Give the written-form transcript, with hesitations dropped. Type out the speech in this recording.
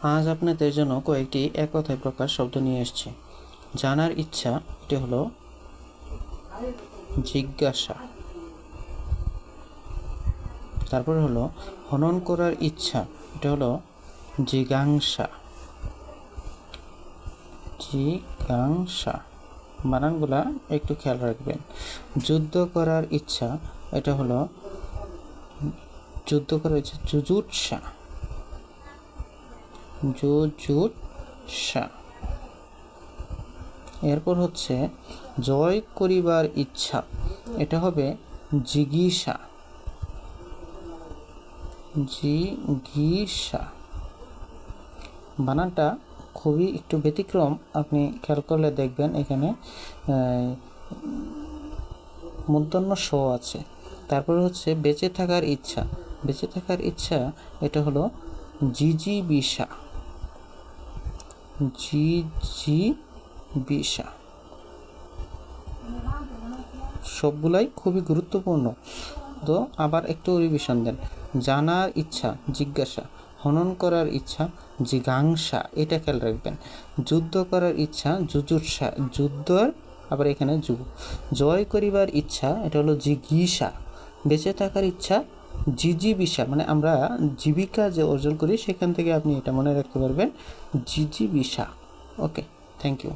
আজ আপনাদের জন্য কয়েকটি এক কথায় প্রকাশ শব্দ নিয়ে এসেছি। জানার ইচ্ছা, এটি হলো জিজ্ঞাসা। তারপর হলো হনন করার ইচ্ছা, এটা হলো জিজ্ঞাসা। জিজ্ঞাসা বানানগুলা একটু খেয়াল রাখবেন। যুদ্ধ করার ইচ্ছা, এটা হলো যুদ্ধ করার ইচ্ছা জুজুৎসা। জুজুৎসা। এরপর হচ্ছে জয় করিবার ইচ্ছা, এটা হবে জিগীষা। জিগীষা বানানটা খুবই একটু ব্যতিক্রম, আপনি খেয়াল করলে দেখবেন এখানে মূর্ধন্য স আছে। তারপরে হচ্ছে বেঁচে থাকার ইচ্ছা। বেঁচে থাকার ইচ্ছা, এটা হলো জিজিবিষা। জিজিবিষা। সবগুলাই খুবই গুরুত্বপূর্ণ, তো আবার একটু রিভিশন দেন। জানার ইচ্ছা জিজ্ঞাসা, হনন করার ইচ্ছা জিজ্ঞাসা, এটা খেয়াল রাখবেন। যুদ্ধ করার ইচ্ছা জুজুৎসা, যুদ্ধ আবার এখানে জয় করিবার ইচ্ছা, এটা হলো জিগীষা। বেঁচে থাকার ইচ্ছা জিজিবিষা, মানে আমরা জীবিকা যে অর্জন করি সেখান থেকে আপনি এটা মনে রাখতে পারবেন, জিজিবিষা। ওকে, থ্যাংক ইউ।